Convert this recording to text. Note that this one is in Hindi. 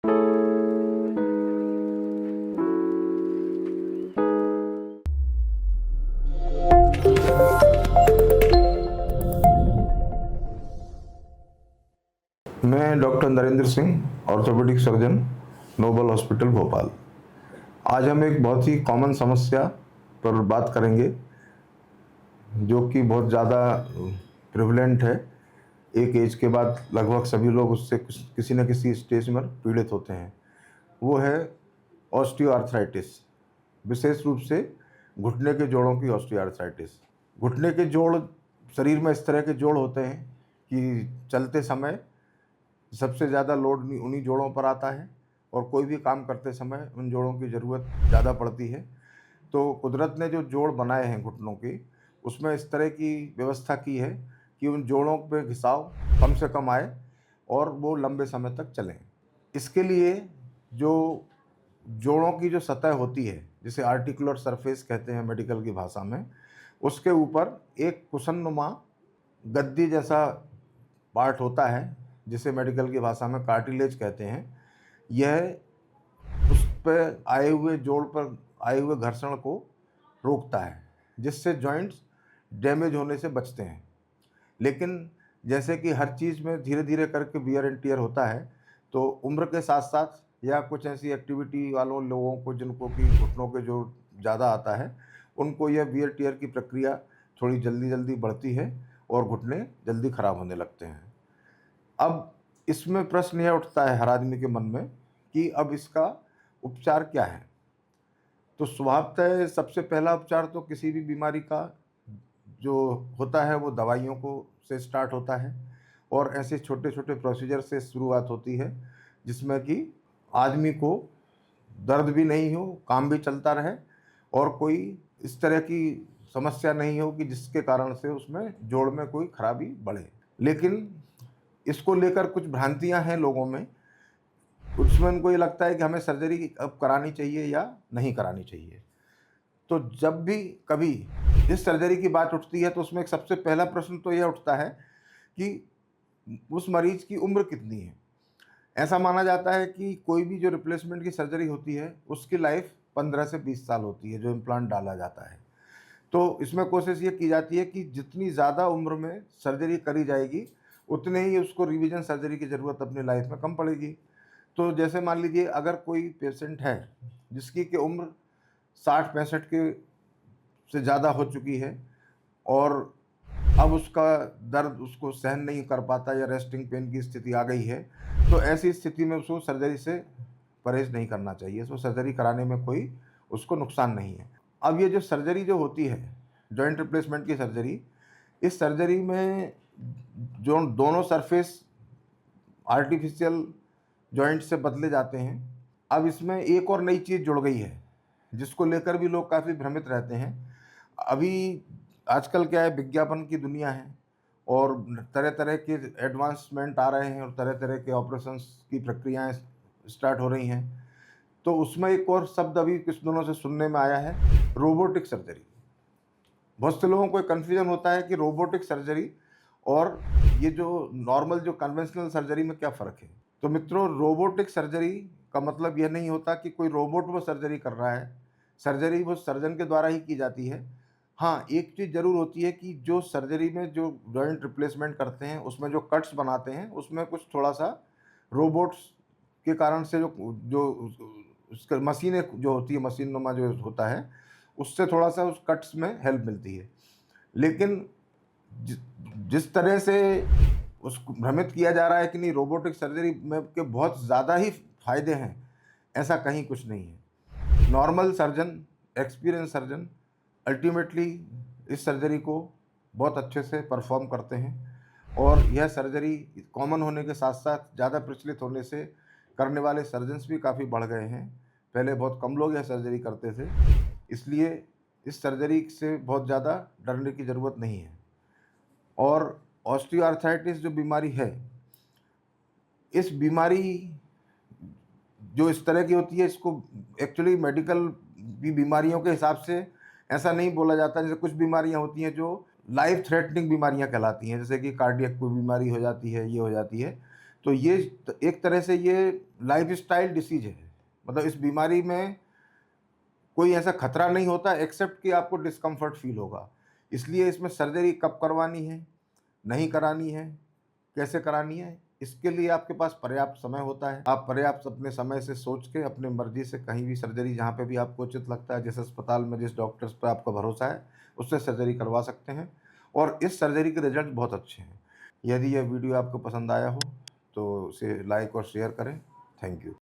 मैं doctor Narendra Singh, orthopaedic surgeon, Noble Hospital Bhopal. आज हम एक बहुत ही कॉमन समस्या पर बात करेंगे जो कि बहुत ज़्यादा प्रिवलेंट है। एक एज के बाद लगभग सभी लोग उससे किसी न किसी स्टेज में पीड़ित होते हैं। वो है ऑस्टियोआर्थराइटिस, विशेष रूप से घुटने के जोड़ों की ऑस्टियोआर्थराइटिस। घुटने के जोड़ शरीर में इस तरह के जोड़ होते हैं कि चलते समय सबसे ज़्यादा लोड उन्हीं जोड़ों पर आता है और कोई भी काम करते समय उन जोड़ों की ज़रूरत ज़्यादा पड़ती है। तो कुदरत ने जो जोड़ बनाए हैं घुटनों के, उसमें इस तरह की व्यवस्था की है कि उन जोड़ों पे घिसाव कम से कम आए और वो लंबे समय तक चलें। इसके लिए जो जोड़ों की जो सतह होती है, जिसे आर्टिकुलर सरफेस कहते हैं मेडिकल की भाषा में, उसके ऊपर एक कुशननुमा गद्दी जैसा पार्ट होता है जिसे मेडिकल की भाषा में कार्टिलेज कहते हैं। यह उस पर आए हुए जोड़ पर आए हुए घर्षण को रोकता है, जिससे जॉइंट्स डैमेज होने से बचते हैं। लेकिन जैसे कि हर चीज़ में धीरे धीरे करके वियर एंड टियर होता है, तो उम्र के साथ साथ या कुछ ऐसी एक्टिविटी वालों लोगों को जिनको कि घुटनों के जोड़ ज़्यादा आता है, उनको यह वियर टियर की प्रक्रिया थोड़ी जल्दी जल्दी बढ़ती है और घुटने जल्दी ख़राब होने लगते हैं। अब इसमें प्रश्न यह उठता है हर आदमी के मन में कि अब इसका उपचार क्या है। तो स्वभावतः सबसे पहला उपचार तो किसी भी बीमारी का जो होता है वो दवाइयों को से स्टार्ट होता है और ऐसे छोटे छोटे प्रोसीजर से शुरुआत होती है, जिसमें कि आदमी को दर्द भी नहीं हो, काम भी चलता रहे और कोई इस तरह की समस्या नहीं हो कि जिसके कारण से उसमें जोड़ में कोई खराबी बढ़े। लेकिन इसको लेकर कुछ भ्रांतियां हैं लोगों में। उसमें उनको ये लगता है कि हमें सर्जरी अब करानी चाहिए या नहीं करानी चाहिए। तो जब भी कभी इस सर्जरी की बात उठती है तो उसमें एक सबसे पहला प्रश्न तो यह उठता है कि उस मरीज की उम्र कितनी है। ऐसा माना जाता है कि कोई भी जो रिप्लेसमेंट की सर्जरी होती है उसकी लाइफ 15 से 20 साल होती है, जो इम्प्लांट डाला जाता है। तो इसमें कोशिश ये की जाती है कि जितनी ज़्यादा उम्र में सर्जरी करी जाएगी उतने ही उसको रिवीजन सर्जरी की ज़रूरत अपनी लाइफ में कम पड़ेगी। तो जैसे मान लीजिए अगर कोई पेशेंट है जिसकी कि उम्र 60-65 के से ज़्यादा हो चुकी है और अब उसका दर्द उसको सहन नहीं कर पाता या रेस्टिंग पेन की स्थिति आ गई है, तो ऐसी स्थिति में उसको सर्जरी से परहेज नहीं करना चाहिए। इसमें सर्जरी कराने में कोई उसको नुकसान नहीं है। अब ये जो सर्जरी जो होती है, जॉइंट रिप्लेसमेंट की सर्जरी, इस सर्जरी में जो दोनों सरफेस आर्टिफिशियल जॉइंट से बदले जाते हैं। अब इसमें एक और नई चीज़ जुड़ गई है जिसको लेकर भी लोग काफ़ी भ्रमित रहते हैं। अभी आजकल क्या है, विज्ञापन की दुनिया है और तरह तरह के एडवांसमेंट आ रहे हैं और तरह तरह के ऑपरेशंस की प्रक्रियाएं स्टार्ट हो रही हैं। तो उसमें एक और शब्द अभी कुछ दिनों से सुनने में आया है, रोबोटिक सर्जरी। बहुत से लोगों को कन्फ्यूजन होता है कि रोबोटिक सर्जरी और ये जो नॉर्मल जो कन्वेंशनल सर्जरी में क्या फ़र्क है। तो मित्रों, रोबोटिक सर्जरी का मतलब यह नहीं होता कि कोई रोबोट वो सर्जरी कर रहा है। सर्जरी वो सर्जन के द्वारा ही की जाती है। हाँ, एक चीज़ ज़रूर होती है कि जो सर्जरी में जो जॉइंट रिप्लेसमेंट करते हैं उसमें जो कट्स बनाते हैं उसमें कुछ थोड़ा सा रोबोट्स के कारण से जो जो उसका मशीनें जो होती है, मशीन नुमा जो होता है, उससे थोड़ा सा उस कट्स में हेल्प मिलती है। लेकिन जिस तरह से उसको भ्रमित किया जा रहा है कि नहीं रोबोटिक सर्जरी में के बहुत ज़्यादा ही फायदे हैं, ऐसा कहीं कुछ नहीं है। Normal surgeon, experience surgeon ultimately इस सर्जरी को बहुत अच्छे से परफॉर्म करते हैं और यह सर्जरी कॉमन होने के साथ साथ ज़्यादा प्रचलित होने से करने वाले सर्जन्स भी काफ़ी बढ़ गए हैं। पहले बहुत कम लोग यह सर्जरी करते थे, इसलिए इस सर्जरी से बहुत ज़्यादा डरने की ज़रूरत नहीं है। और ऑस्टियोआर्थराइटिस जो बीमारी है, इस बीमारी जो इस तरह की होती है, इसको एक्चुअली मेडिकल की बीमारियों के हिसाब से ऐसा नहीं बोला जाता। जैसे कुछ बीमारियां होती हैं जो लाइफ थ्रेटनिंग बीमारियां कहलाती हैं, जैसे कि कार्डियक कोई बीमारी हो जाती है, ये हो जाती है। तो ये एक तरह से ये लाइफस्टाइल डिसीज है, मतलब इस बीमारी में कोई ऐसा खतरा नहीं होता एक्सेप्ट कि आपको डिस्कम्फर्ट फील होगा। इसलिए इसमें सर्जरी कब करवानी है, नहीं करानी है, कैसे करानी है, इसके लिए आपके पास पर्याप्त समय होता है। आप पर्याप्त अपने समय से सोच के अपने मर्जी से कहीं भी सर्जरी जहाँ पे भी आपको उचित लगता है, जिस अस्पताल में जिस डॉक्टर्स पर आपका भरोसा है, उससे सर्जरी करवा सकते हैं और इस सर्जरी के रिजल्ट बहुत अच्छे हैं। यदि यह वीडियो आपको पसंद आया हो तो उसे लाइक और शेयर करें। Thank you.